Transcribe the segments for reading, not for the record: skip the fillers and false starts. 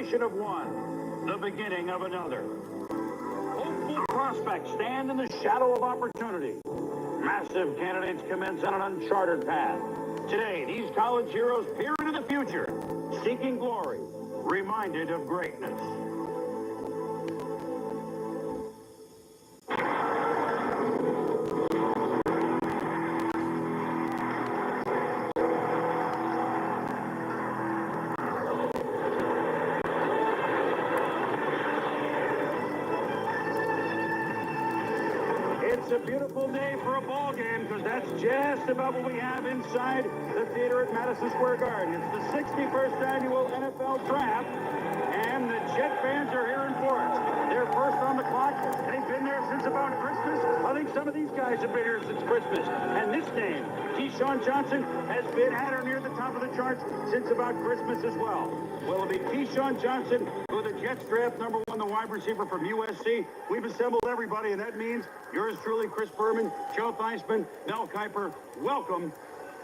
celebration of one, the beginning of another. Hopeful prospects stand in the shadow of opportunity. Massive candidates commence on an uncharted path. Today, these college heroes peer into the future, seeking glory, reminded of greatness. It's a beautiful day for a ball game because that's just about what we have inside the theater at Madison Square Garden. It's the 61st annual NFL Draft, and the Jet fans are here in force. They're first on the clock. They've been there since about Christmas. I think some of these guys have been here since Christmas. And this name, Keyshawn Johnson, has been at or near the top of the charts since about Christmas as well. Will it be Keyshawn Johnson, who the Jets draft number one, the wide receiver from USC? We've assembled everybody, and that means yours truly, Chris Berman, Joe Theismann, Mel Kiper. Welcome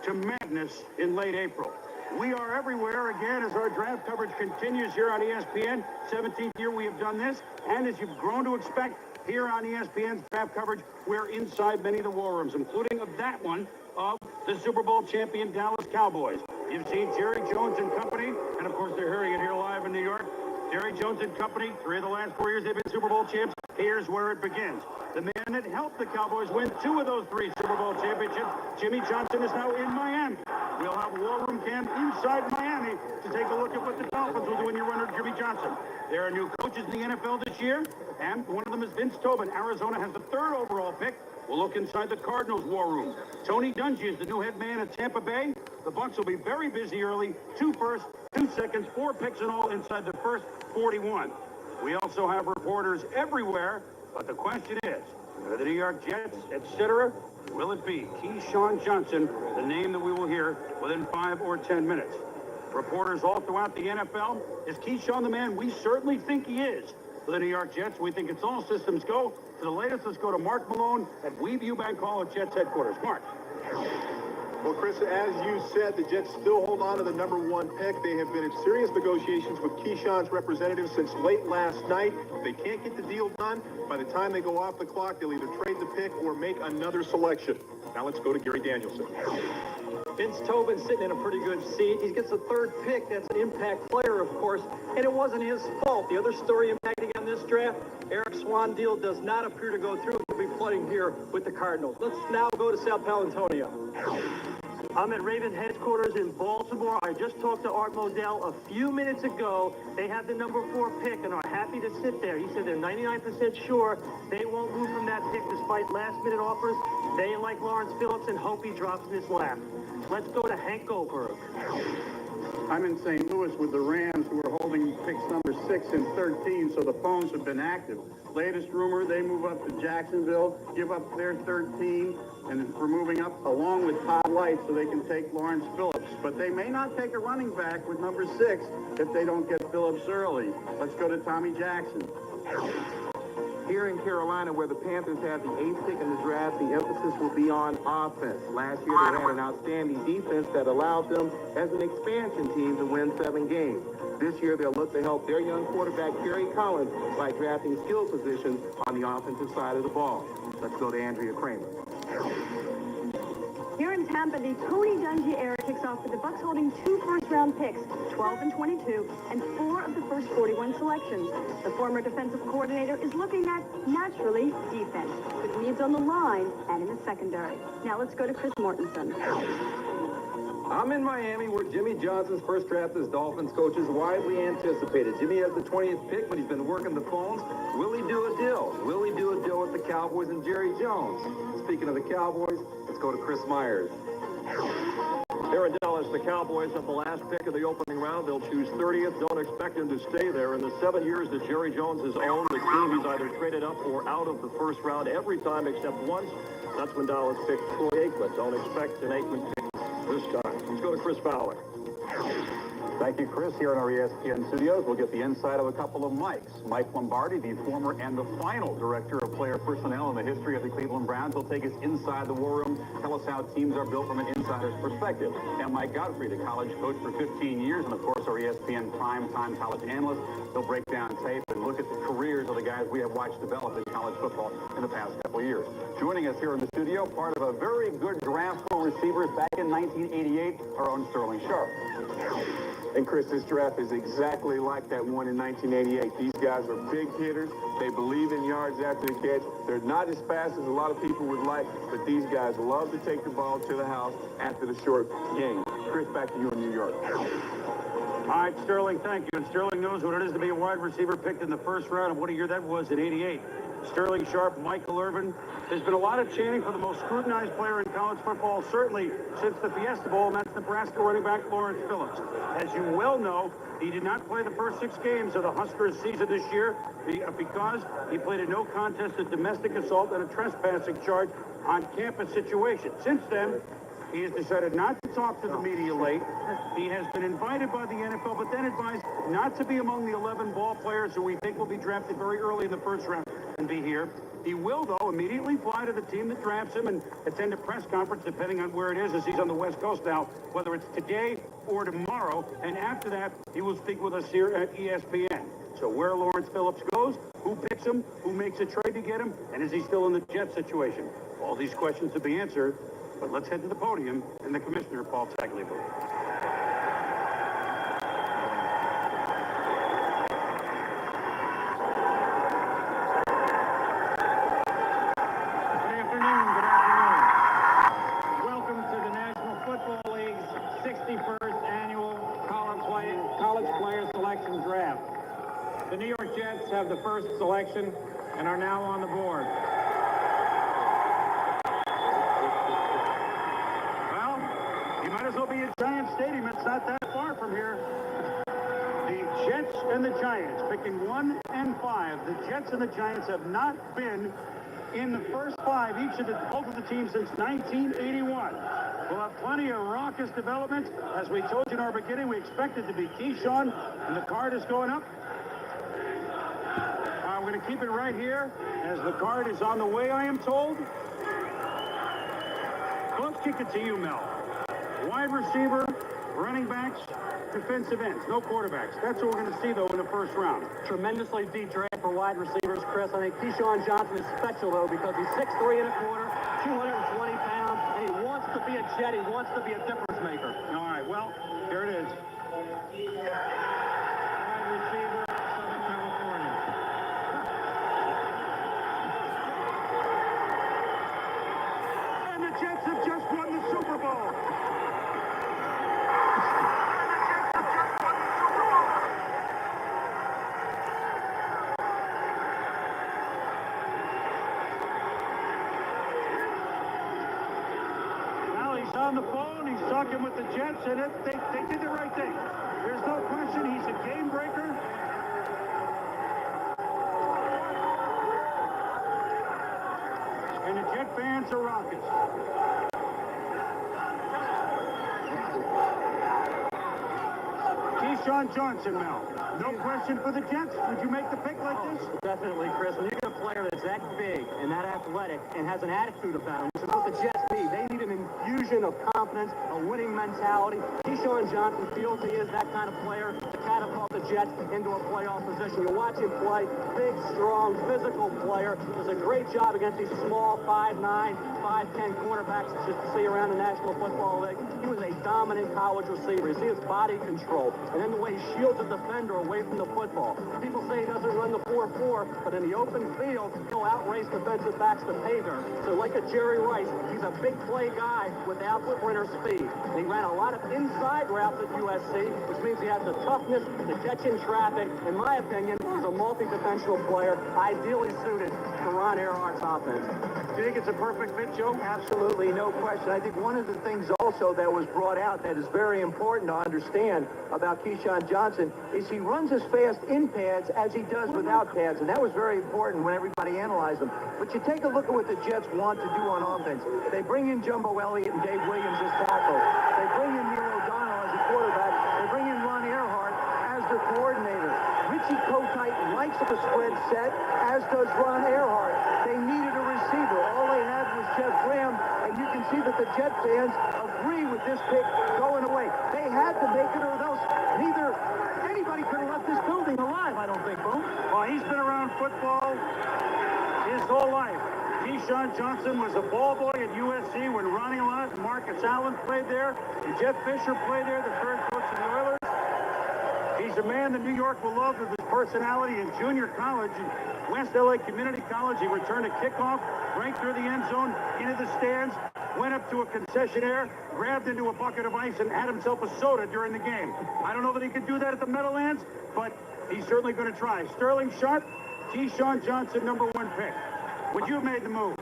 to Madness in late April. We are everywhere again as our draft coverage continues here on ESPN. 17th year we have done this, and as you've grown to expect here on ESPN's draft coverage, we're inside many of the war rooms, including of that one of the Super Bowl champion Dallas Cowboys. You've seen Jerry Jones and company, and of course they're hearing it here live in New York. Jerry Jones and company, 3 of the last 4 years they've been Super Bowl champs. Here's where it begins. The man that helped the Cowboys win 2 of those 3 Super Bowl championships, Jimmy Johnson, is now in Miami. We'll have War Room Cam inside Miami to take a look at what the Dolphins will do in year under Jimmy Johnson. There are new coaches in the NFL this year, and one of them is Vince Tobin. Arizona has the 3rd overall pick. We'll look inside the Cardinals' war room. Tony Dungy is the new head man at Tampa Bay. The Bucs will be very busy early. 2 firsts, 2 seconds, 4 picks in all inside the first 41. We also have reporters everywhere, but the question is, are the New York Jets, etc., will it be Keyshawn Johnson, the name that we will hear within 5 or 10 minutes? Reporters all throughout the NFL, is Keyshawn the man we certainly think he is? For the New York Jets, we think it's all systems go. For the latest, let's go to Mark Malone at WeView Bank Hall at Jets headquarters. Mark. Well, Chris, as you said, the Jets still hold on to the number 1 pick. They have been in serious negotiations with Keyshawn's representatives since late last night. If they can't get the deal done, by the time they go off the clock, they'll either trade the pick or make another selection. Now let's go to Gary Danielson. Vince Tobin sitting in a pretty good seat. He gets the 3rd pick. That's an impact player, of course, and it wasn't his fault. The other story impacting on this draft, Eric Swan deal does not appear to go through. He'll be flooding here with the Cardinals. Let's now go to Sal Palantonio. I'm at Ravens headquarters in Baltimore. I just talked to Art Modell a few minutes ago. They have the number 4 pick and are happy to sit there. He said they're 99% sure they won't move from that pick despite last-minute offers. They like Lawrence Phillips and hope he drops in his lap. Let's go to Hank Goldberg. I'm in St. Louis with the Rams, who are holding picks number 6 and 13, so the phones have been active. Latest rumor, they move up to Jacksonville, give up their 13, and we're moving up along with Todd Light so they can take Lawrence Phillips. But they may not take a running back with number 6 if they don't get Phillips early. Let's go to Tommy Jackson. Here in Carolina, where the Panthers had the 8th pick in the draft, the emphasis will be on offense. Last year, they had an outstanding defense that allowed them, as an expansion team, to win 7 games. This year, they'll look to help their young quarterback, Kerry Collins, by drafting skill positions on the offensive side of the ball. Let's go to Andrea Kramer. Here in Tampa, the Tony Dungy era kicks off with the Bucs holding 2 first-round picks, 12 and 22, and 4 of the first 41 selections. The former defensive coordinator is looking at, naturally, defense, with needs on the line and in the secondary. Now let's go to Chris Mortensen. I'm in Miami, where Jimmy Johnson's first draft as Dolphins coach is widely anticipated. Jimmy has the 20th pick, but he's been working the phones. Will he do a deal? Will he do a deal with the Cowboys and Jerry Jones? Speaking of the Cowboys, let's go to Chris Myers. Here in Dallas, the Cowboys have the last pick of the opening round. They'll choose 30th. Don't expect him to stay there. In the 7 years that Jerry Jones has owned the team, he's either traded up or out of the first round every time except once. That's when Dallas picked Troy Aikman. Don't expect an Aikman pick this time. Let's go to Chris Fowler. Thank you, Chris. Here in our ESPN studios, we'll get the inside of a couple of Mikes. Mike Lombardi, the former and the final director of player personnel in the history of the Cleveland Browns, will take us inside the war room, tell us how teams are built from an insider's perspective. And Mike Godfrey, the college coach for 15 years, and of course our ESPN primetime college analyst, he'll break down tape and look at the careers of the guys we have watched develop in college football in the past couple of years. Joining us here in the studio, part of a very good draft for receivers back in 1988, our own Sterling Sharp. And Chris, this draft is exactly like that one in 1988. These guys are big hitters. They believe in yards after the catch. They're not as fast as a lot of people would like, but these guys love to take the ball to the house after the short game. Chris, back to you in New York. All right, Sterling, thank you. And Sterling knows what it is to be a wide receiver picked in the first round, and what a year that was in '88. Sterling Sharp, Michael Irvin. There's been a lot of chanting for the most scrutinized player in college football, certainly since the Fiesta Bowl, and that's Nebraska running back Lawrence Phillips. As you well know, he did not play the first 6 games of the Huskers season this year because he played a no contest, a domestic assault, and a trespassing charge on campus situation. Since then, he has decided not to talk to the media late. He has been invited by the NFL, but then advised not to be among the 11 ball players who we think will be drafted very early in the first round and be here. He will, though, immediately fly to the team that drafts him and attend a press conference, depending on where it is, as he's on the West Coast now, whether it's today or tomorrow. And after that, he will speak with us here at ESPN. So where Lawrence Phillips goes, who picks him, who makes a trade to get him, and is he still in the Jet situation? All these questions to be answered. But let's head to the podium and the commissioner, Paul Tagliabue. Good afternoon. Welcome to the National Football League's 61st annual college player selection draft. The New York Jets have the first selection and are now on the board. You might as well be at Giants Stadium. It's not that far from here. The Jets and the Giants picking 1 and 5. The Jets and the Giants have not been in the first 5, both of the teams, since 1981. We'll have plenty of raucous development. As we told you in our beginning, we expected to be Keyshawn, and the card is going up. We're going to keep it right here as the card is on the way, I am told. Well, let's kick it to you, Mel. Wide receiver, running backs, defensive ends, no quarterbacks. That's what we're going to see, though, in the first round. Tremendously deep draft for wide receivers, Chris. I think Keyshawn Johnson is special, though, because he's 6'3 and a quarter, 220 pounds, and he wants to be a Jet. He wants to be a difference maker. All right, well, here it is. Wide receiver, Southern California. And the Jets have just won the Super Bowl. On the phone, he's talking with the Jets, and they did the right thing. There's no question, he's a game breaker. And the Jet fans are raucous. Keyshawn Johnson, Mel. No question for the Jets. Would you make the pick like this? Definitely, Chris. When you get a player that's that big and that athletic and has an attitude about him, which is what the Jets need. They need an infusion of confidence, a winning mentality. Keyshawn Johnson feels he is that kind of player to catapult the Jets into a playoff position. You watch him play, big, strong, physical player. Does a great job against these small 5'9", 5'10" quarterbacks that you see around the National Football League. He was a dominant college receiver. You see his body control, and then the way he shields a defender away from the football. People say he doesn't run the 4-4, but in the open field, he'll outrace defensive backs to pay there. So like a Jerry Rice, he's a big play guy with outlet runner speed. And he ran a lot of inside routes at USC, which means he has the toughness to catch in traffic. In my opinion, he's a multi-dimensional player, ideally suited for Ron Earhart's offense. Do you think it's a perfect fit, Joe? Absolutely, no question. I think one of the things also that was brought out that is very important to understand about Keyshawn Johnson is he runs as fast in pads as he does without pads, and that was very important when everybody analyzed him. But you take a look at what the Jets want to do on offense. They bring in Jumbo Elliott and Dave Williams as tackles. They bring in Neil O'Donnell as a quarterback. They bring in Ron Mitzi Kotite likes the spread set, as does Ron Earhart. They needed a receiver. All they had was Jeff Graham, and you can see that the Jet fans agree with this pick going away. They had to make it, or else anybody could have left this building alive, I don't think, Boom. Well, he's been around football his whole life. Keyshawn Johnson was a ball boy at USC when Ronnie Lott and Marcus Allen played there, and Jeff Fisher played there, the third coach of the Oilers. He's a man that New York will love with his personality. In junior college, at West LA Community College, he returned a kickoff right through the end zone, into the stands, went up to a concessionaire, grabbed into a bucket of ice, and had himself a soda during the game. I don't know that he could do that at the Meadowlands, but he's certainly going to try. Sterling Sharp, Keyshawn Johnson, #1 pick. Would you have made the move?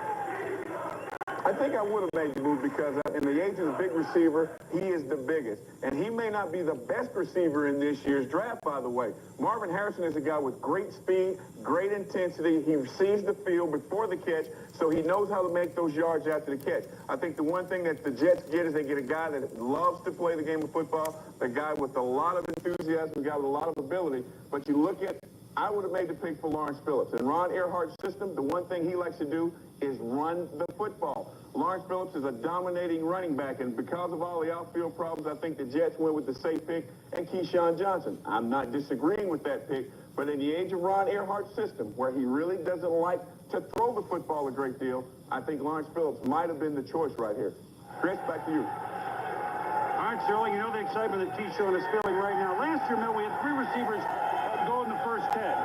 I think I would have made the move because in the age of the big receiver, he is the biggest. And he may not be the best receiver in this year's draft, by the way. Marvin Harrison is a guy with great speed, great intensity. He sees the field before the catch, so he knows how to make those yards after the catch. I think the one thing that the Jets get is they get a guy that loves to play the game of football, a guy with a lot of enthusiasm, a guy with a lot of ability. But you look at, I would have made the pick for Lawrence Phillips. In Ron Earhart's system, the one thing he likes to do is run the football. Lawrence Phillips is a dominating running back, and because of all the outfield problems, I think the Jets went with the safe pick and Keyshawn Johnson. I'm not disagreeing with that pick, but in the age of Ron Earhart's system, where he really doesn't like to throw the football a great deal, I think Lawrence Phillips might have been the choice right here. Chris, back to you. All right, Sterling, you know the excitement that Keyshawn is feeling right now. Last year, Mel, we had 3 receivers go in the first 10.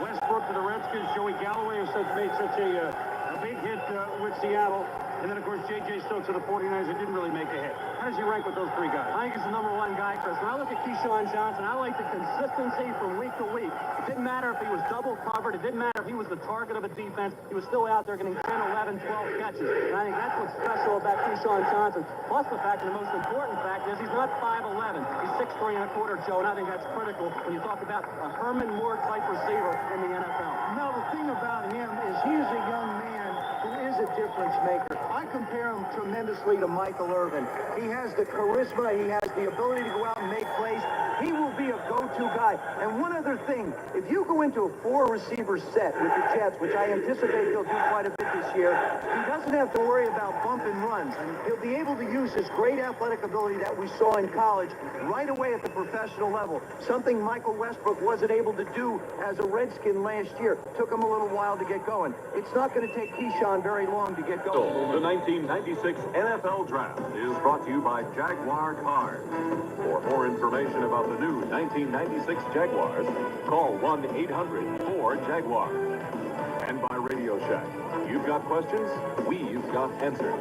Westbrook to the Redskins, Joey Galloway, who made such a big hit with Seattle. And then, of course, J.J. Stokes of the 49ers, who didn't really make a hit. How does he rank with those 3 guys? I think he's the #1 guy, Chris. When I look at Keyshawn Johnson, I like the consistency from week to week. It didn't matter if he was double covered. It didn't matter if he was the target of a defense. He was still out there getting 10, 11, 12 catches. And I think that's what's special about Keyshawn Johnson. Plus the fact, and the most important fact is he's not 5'11". He's 6'3" and a quarter, Joe, and I think that's critical when you talk about a Herman Moore-type receiver in the NFL. No, the thing about him is he is a young man who is a difference maker. I compare him tremendously to Michael Irvin. He has the charisma. He has the ability to go out and make plays. He will be a go-to guy. And one other thing, if you go into a 4-receiver set with the Jets, which I anticipate he'll do quite a bit this year, he doesn't have to worry about bump and runs. He'll be able to use his great athletic ability that we saw in college right away at the professional level, something Michael Westbrook wasn't able to do as a Redskin last year. Took him a little while to get going. It's not going to take Keyshawn very long to get going. The 1996 NFL Draft is brought to you by Jaguar Cars. For more information about the new 1996 Jaguars, call 1-800-4-JAGUAR. And by Radio Shack. You've got questions, we've got answers.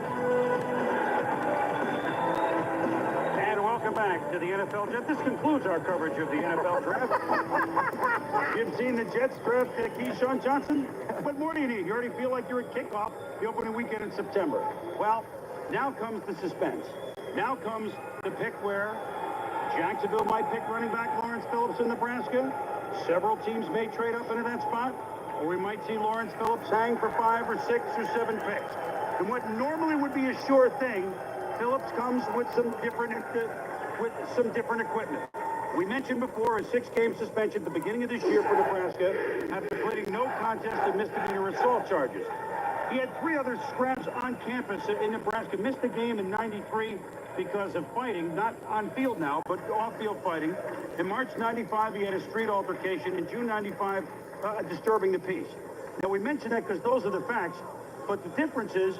And welcome back to the NFL Draft. This concludes our coverage of the NFL Draft. You've seen the Jets draft Keyshawn Johnson. What more do you need? You already feel like you're at kickoff the opening weekend in September. Well, now comes the suspense. Now comes the pick where Jacksonville might pick running back Lawrence Phillips in Nebraska. Several teams may trade up into that spot, or we might see Lawrence Phillips hang for 5 or 6 or 7 picks. And what normally would be a sure thing, Phillips comes with some different equipment. We mentioned before a 6-game suspension at the beginning of this year for Nebraska after pleading no contest to misdemeanor assault charges. He had 3 other scraps on campus in Nebraska, missed a game in '93 because of fighting, not on field now, but off-field fighting. In March '95, he had a street altercation. In June '95, disturbing the peace. Now, we mention that because those are the facts, but the difference is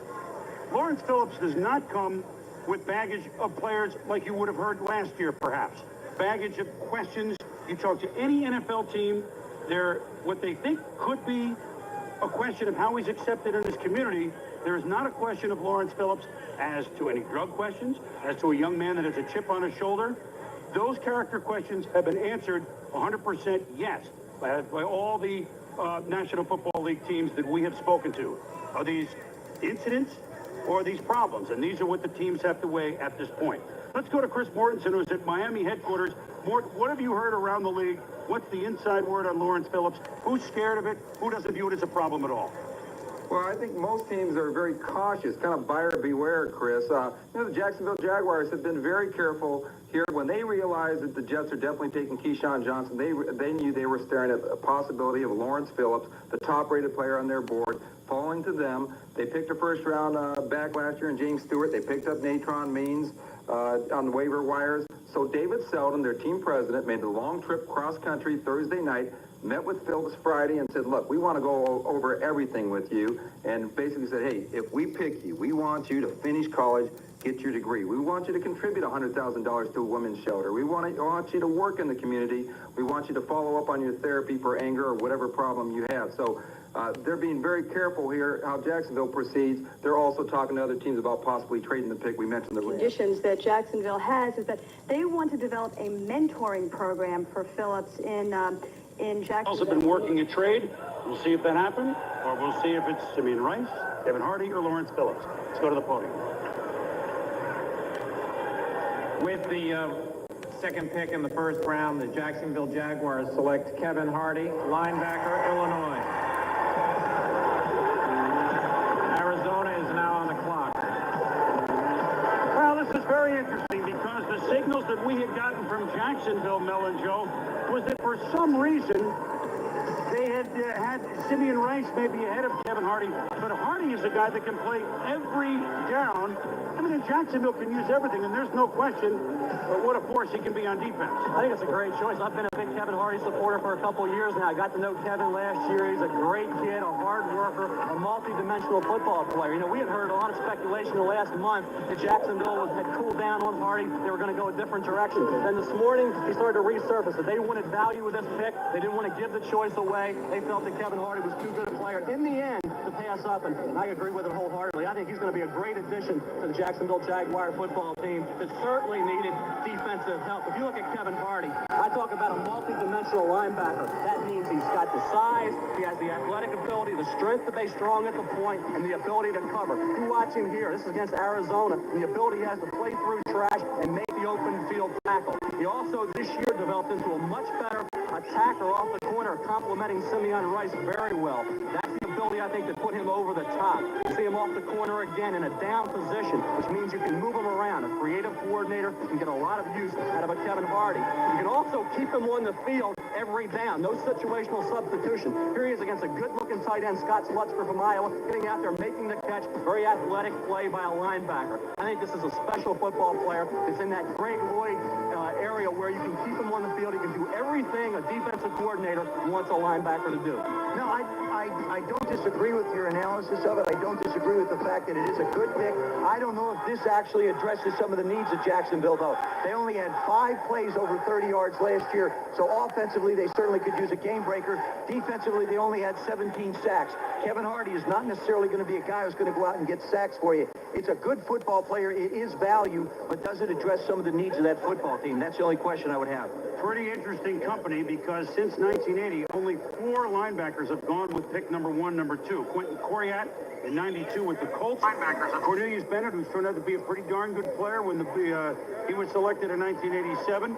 Lawrence Phillips does not come with baggage of players like you would have heard last year, perhaps. Baggage of questions. You talk to any NFL team, they're what they think could be a question of how he's accepted in this community. There is not a question of Lawrence Phillips as to any drug questions, as to a young man that has a chip on his shoulder. Those character questions have been answered 100% yes by all the National Football League teams that we have spoken to. Are these incidents or are these problems? And these are what the teams have to weigh at this point. Let's go to Chris Mortensen, who's at Miami headquarters. Mort, what have you heard around the league? What's the inside word on Lawrence Phillips? Who's scared of it? Who doesn't view it as a problem at all? Well, I think most teams are very cautious, kind of buyer beware, Chris. The Jacksonville Jaguars have been very careful here. When they realized that the Jets are definitely taking Keyshawn Johnson, they knew they were staring at a possibility of Lawrence Phillips, the top-rated player on their board, falling to them. They picked a first-round back last year in James Stewart. They picked up Natron Means on the waiver wires. So David Selden, their team president, made the long trip cross-country Thursday night, met with Phillips Friday and said, look, we want to go over everything with you, and basically said, hey, if we pick you, we want you to finish college, get your degree. We want you to contribute $100,000 to a women's shelter. We want you to work in the community. We want you to follow up on your therapy for anger or whatever problem you have. So they're being very careful here how Jacksonville proceeds. They're also talking to other teams about possibly trading the pick. We mentioned the conditions that Jacksonville has is that they want to develop a mentoring program for Phillips in Jacksonville. Have been working a trade. We'll see if that happened, or we'll see if it's Simeon Rice, Kevin Hardy, or Lawrence Phillips. Let's go to the podium. With the second pick in the first round, the Jacksonville Jaguars select Kevin Hardy, linebacker, Illinois. Arizona is now on the clock. Well, this is very interesting because the signals that we had gotten from Jacksonville, Mel and Joe, was that for some reason they had Simeon Rice maybe ahead of Kevin Hardy, but Hardy is a guy that can play every down. I mean, Jacksonville can use everything, and there's no question what a force he can be on defense. I think it's a great choice. I've been a big Kevin Hardy supporter for a couple of years now. I got to know Kevin last year. He's a great kid, a hard worker, a multi-dimensional football player. You know, we had heard a lot of speculation the last month that Jacksonville had cooled down on Hardy. They were going to go a different direction. Then this morning, he started to resurface that they wanted value with this pick. They didn't want to give the choice away. They felt that Kevin Hardy was too good a player in the end to pass up, and I agree with it wholeheartedly. I think he's going to be a great addition to the Jacksonville Jaguar football team that certainly needed defensive help. If you look at Kevin Hardy, I talk about a multi-dimensional linebacker. That means he's got the size, he has the athletic ability, the strength to be strong at the point, and the ability to cover. You watch him here. This is against Arizona. The ability he has to play through trash and make the open field tackle. He also this year developed into a much better attacker off the corner, complementing Simeon Rice very well. That's the ability, I think, to put him over the top. You see him off the corner again in a down position, which means you can move him around. A creative coordinator can get a lot of use out of a Kevin Hardy. You can also keep him on the field every down. No situational substitution. Here he is against a good-looking tight end, Scott Slutzker from Iowa, getting out there, making the catch. Very athletic play by a linebacker. I think this is a special football player. It's in that Greg Lloyd area where you can keep him on the field. He can do everything a defensive coordinator wants a linebacker to do. No, I don't disagree with your analysis of it. I don't disagree with the fact that it is a good pick. I don't know if this actually addresses some of the needs of Jacksonville, though. They only had 5 plays over 30 yards last year, so offensively they certainly could use a game breaker. Defensively, they only had 17 sacks. Kevin Hardy is not necessarily going to be a guy who's going to go out and get sacks for you. It's a good football player. It is value, but does it address some of the needs of that football team? That's the only question I would have. Pretty interesting company because since 1980, only 4 linebackers have gone with pick number 1, number 2. Quentin Coriat in 92 with the Colts. Cornelius Bennett, who's turned out to be a pretty darn good player when he was selected in 1987.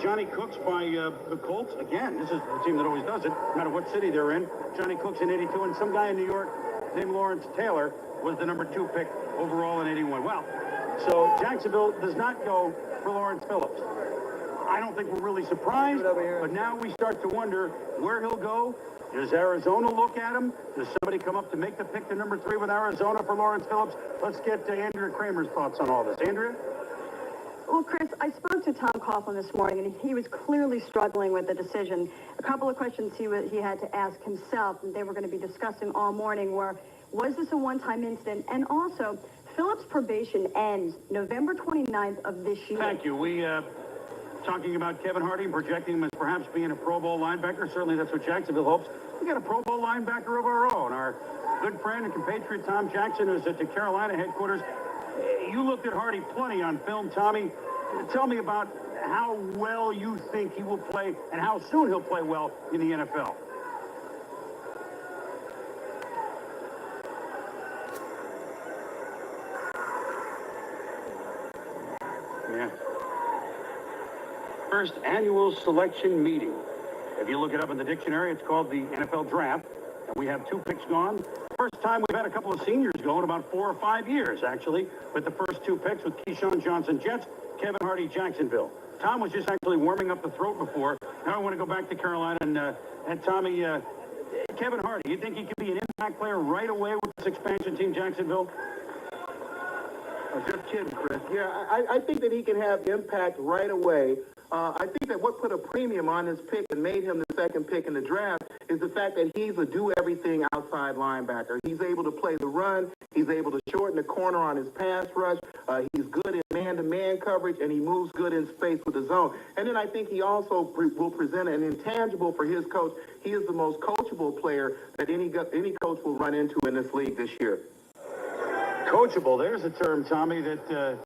Johnny Cooks by the Colts. Again, this is a team that always does it, no matter what city they're in. Johnny Cooks in 82, and some guy in New York named Lawrence Taylor was the number 2 pick overall in 81. Well, so Jacksonville does not go for Lawrence Phillips. I don't think we're really surprised, but now we start to wonder where he'll go. Does Arizona look at him? Does somebody come up to make the pick to number 3 with Arizona for Lawrence Phillips? Let's get Andrea Kramer's thoughts on all this. Andrea? Well, Chris, I spoke to Tom Coughlin this morning, and he was clearly struggling with the decision. A couple of questions he had to ask himself, and they were going to be discussing all morning, were, was this a one-time incident? And also, Phillips' probation ends November 29th of this year. Thank you. We talking about Kevin Hardy and projecting him as perhaps being a Pro Bowl linebacker. Certainly that's what Jacksonville hopes. We got a Pro Bowl linebacker of our own. Our good friend and compatriot Tom Jackson, who's at the Carolina headquarters. You looked at Hardy plenty on film, Tommy. Tell me about how well you think he will play and how soon he'll play well in the NFL. Yeah. First annual selection meeting. If you look it up in the dictionary, it's called the NFL Draft. And we have 2 picks gone. first time we've had a couple of seniors go in about 4 or 5 years, actually, with the first 2 picks with Keyshawn Johnson, Jets, Kevin Hardy, Jacksonville. Tom was just actually warming up the throat before. Now I want to go back to Carolina and Tommy, Kevin Hardy, you think he could be an impact player right away with this expansion team, Jacksonville? Just kidding, Chris. Yeah, I think that he can have impact right away. I think that what put a premium on this pick and made him the second pick in the draft is the fact that he's a do-everything outside linebacker. He's able to play the run. He's able to shorten the corner on his pass rush. He's good in man-to-man coverage, and he moves good in space with the zone. And then I think he also will present an intangible for his coach. He is the most coachable player that any coach will run into in this league this year. Coachable, there's a term, Tommy, that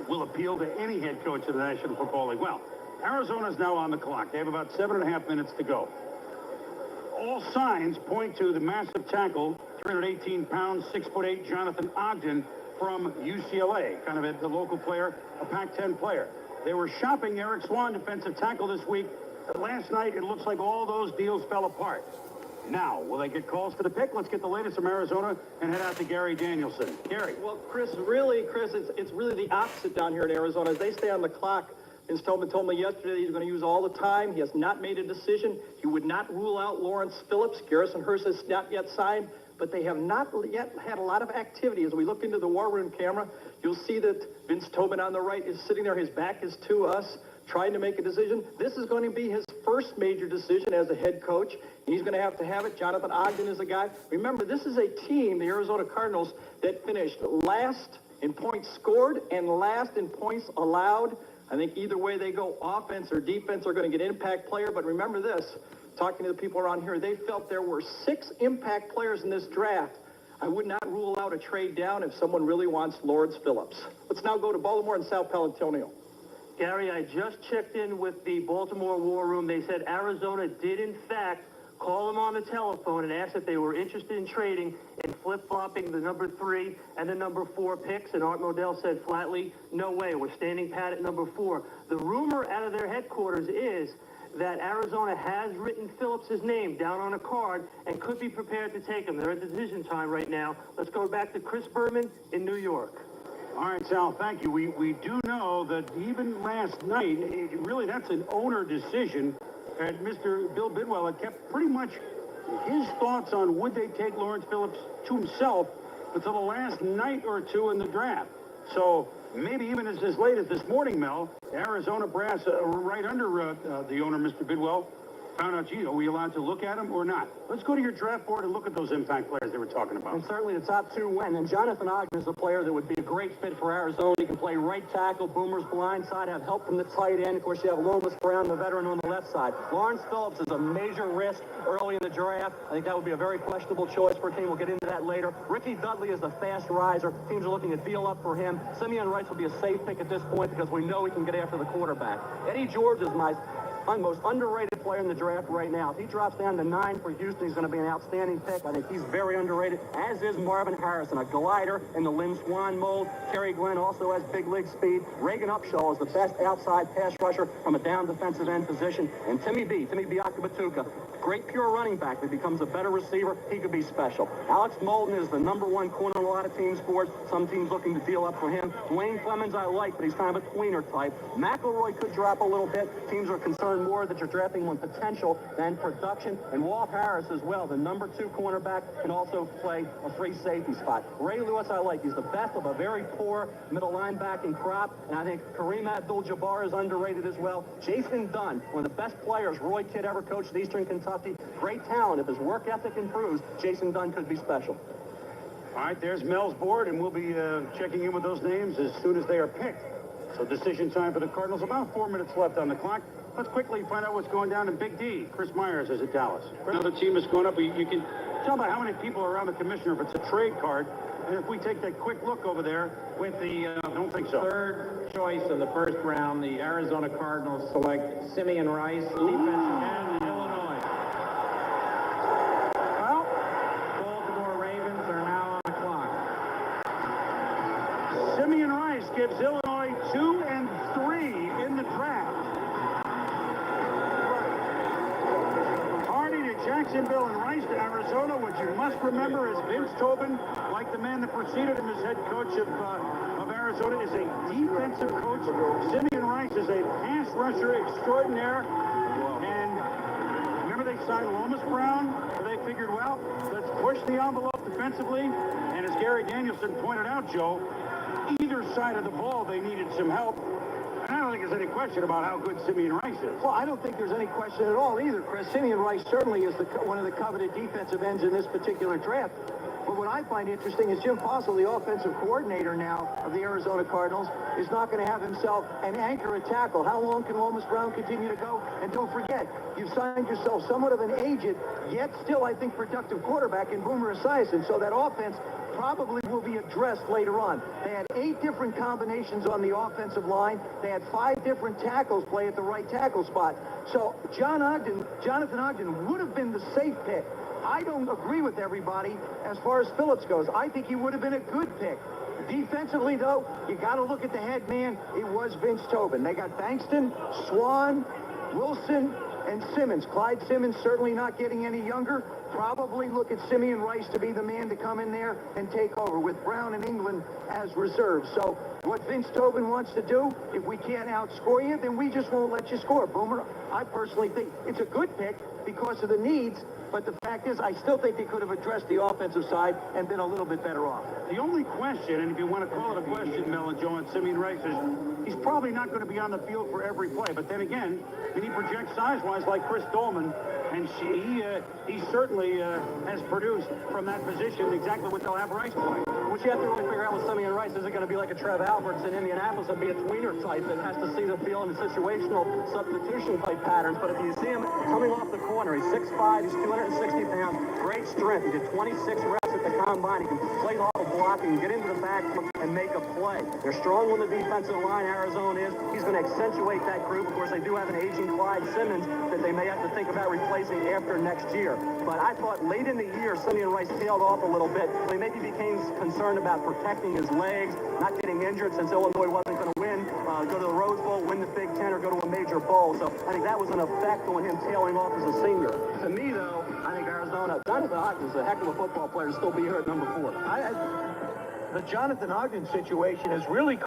will appeal to any head coach of the National Football League. Well, Arizona's now on the clock. They have about 7.5 minutes to go. All signs point to the massive tackle, 318 pounds, 6'8", Jonathan Ogden from UCLA, kind of the local player, a Pac-10 player. They were shopping Eric Swan, defensive tackle, this week. But last night, it looks like all those deals fell apart. Now, will they get calls for the pick? Let's get the latest from Arizona and head out to Gary Danielson. Gary. Well, Chris, it's really the opposite down here in Arizona. As they stay on the clock, Vince Tobin told me yesterday he's going to use all the time. He has not made a decision. He would not rule out Lawrence Phillips. Garrison Hurst has not yet signed, but they have not yet had a lot of activity. As we look into the war room camera, you'll see that Vince Tobin on the right is sitting there. His back is to us, trying to make a decision. This is going to be his first major decision as a head coach. He's going to have it. Jonathan Ogden is a guy. Remember, this is a team, the Arizona Cardinals, that finished last in points scored and last in points allowed. I think either way they go, offense or defense, are going to get impact player. But remember this, talking to the people around here, they felt there were 6 impact players in this draft. I would not rule out a trade down if someone really wants Lawrence Phillips. Let's now go to Baltimore and South Palantonio. Gary, I just checked in with the Baltimore War Room. They said Arizona did, in fact, call them on the telephone and ask if they were interested in trading and flip-flopping the number 3 and the number 4 picks. And Art Modell said flatly, no way, we're standing pat at number 4. The rumor out of their headquarters is that Arizona has written Phillips' name down on a card and could be prepared to take him. They're at decision time right now. Let's go back to Chris Berman in New York. All right, Sal, thank you. We do know that even last night, really that's an owner decision. And Mr. Bill Bidwell had kept pretty much his thoughts on would they take Lawrence Phillips to himself until the last night or two in the draft. So maybe even as late as this morning, Mel, Arizona brass right under the owner, Mr. Bidwell, found out, gee, are we allowed to look at him or not? Let's go to your draft board and look at those impact players they were talking about. And certainly the top 2 win. And Jonathan Ogden is a player that would be a great fit for Arizona. He can play right tackle, Boomer's blind side, have help from the tight end. Of course, you have Lomas Brown, the veteran, on the left side. Lawrence Phillips is a major risk early in the draft. I think that would be a very questionable choice for a team. We'll get into that later. Ricky Dudley is a fast riser. Teams are looking to deal up for him. Simeon Rice will be a safe pick at this point because we know he can get after the quarterback. Eddie George is my most underrated player in the draft right now. If he drops down to 9 for Houston, he's going to be an outstanding pick. I think he's very underrated, as is Marvin Harrison, a glider in the Lynn Swan mold. Kerry Glenn also has big league speed. Reagan Upshaw is the best outside pass rusher from a down defensive end position. And Timmy Biakabatuka, great pure running back that becomes a better receiver. He could be special. Alex Molden is the number 1 corner on a lot of teams' boards. Some teams looking to deal up for him. Dwayne Clemens I like, but he's kind of a tweener type. McElroy could drop a little bit. Teams are concerned more that you're drafting on potential than production. And Walt Harris as well, the number 2 cornerback, can also play a free safety spot. Ray Lewis I like. He's the best of a very poor middle linebacking crop. And I think Kareem Abdul-Jabbar is underrated as well. Jason Dunn, one of the best players Roy Kidd ever coached at Eastern Kentucky. Great talent. If his work ethic improves, Jason Dunn could be special. All right, there's Mel's board, and we'll be checking in with those names as soon as they are picked. So decision time for the Cardinals. About 4 minutes left on the clock. Let's quickly find out what's going down in Big D. Chris Myers is at Dallas. Another team is going up. You can tell by how many people are around the commissioner if it's a trade card. And if we take that quick look over there with the, I don't think so. Third choice in the first round, the Arizona Cardinals select Simeon Rice, defensive end, Illinois. Well, Baltimore Ravens are now on the clock. Simeon Rice gives Illinois 2 and 3 in the draft. Hardy to Jackson. Jacksonville and Rice to Arizona. What you must remember is Vince Tobin, like the man that preceded him as head coach of Arizona, is a defensive coach. Simeon Rice is a pass rusher extraordinaire. And remember they signed Lomas Brown? They figured, well, let's push the envelope defensively. And as Gary Danielson pointed out, Joe, either side of the ball, they needed some help. And I don't think there's any question about how good Simeon Rice is. Well, I don't think there's any question at all either, Chris. Simeon Rice certainly is one of the coveted defensive ends in this particular draft. But what I find interesting is Jim Fossil, the offensive coordinator now of the Arizona Cardinals, is not going to have himself an anchor at tackle. How long can Lomas Brown continue to go? And don't forget, you've signed yourself somewhat of an aged, yet still, I think, productive quarterback in Boomer Esiason. So that offense probably will be addressed later on. They had 8 different combinations on the offensive line. They had 5 different tackles play at the right tackle spot. So Jonathan Ogden would have been the safe pick. I don't agree with everybody as far as Phillips goes. I think he would have been a good pick. Defensively, though, you got to look at the head man. It was Vince Tobin. They got Bankston, Swan, Wilson, and Simmons. Clyde Simmons certainly not getting any younger. Probably look at Simeon Rice to be the man to come in there and take over with Brown and England as reserves. So what Vince Tobin wants to do, if we can't outscore you, then we just won't let you score. Boomer, I personally think it's a good pick because of the needs, but the fact is I still think they could have addressed the offensive side and been a little bit better off. The only question, and if you want to call it a question, Mel and Joe, and Simeon Rice, is he's probably not going to be on the field for every play. But then again, when he projects size-wise like Chris Dolman, and he certainly has produced from that position exactly what they'll have Rice play. What you have to really figure out with Simeon Rice, is it going to be like a Trev Alberts in Indianapolis and be a tweener type that has to see the field in situational substitution type patterns? But if you see him coming off the corner, he's 6'5", he's 260 pounds, great strength. He did 26 reps at the combine. He can play off a block, he can get into the backfield and make a play. They're strong on the defensive line, Arizona is. He's going to accentuate that group. Of course, they do have an aging Clyde Simmons that they may have to think about replacing after next year. But I thought late in the year, Simeon Rice tailed off a little bit. He maybe became concerned about protecting his legs, not getting injured since Illinois wasn't going to win, go to the Rose Bowl, win the Big Ten, or go to a major bowl. So I think that was an effect on him tailing off as a senior. To me, though, I think Arizona, Jonathan Ogden is a heck of a football player to still be here at number 4. The Jonathan Ogden situation is really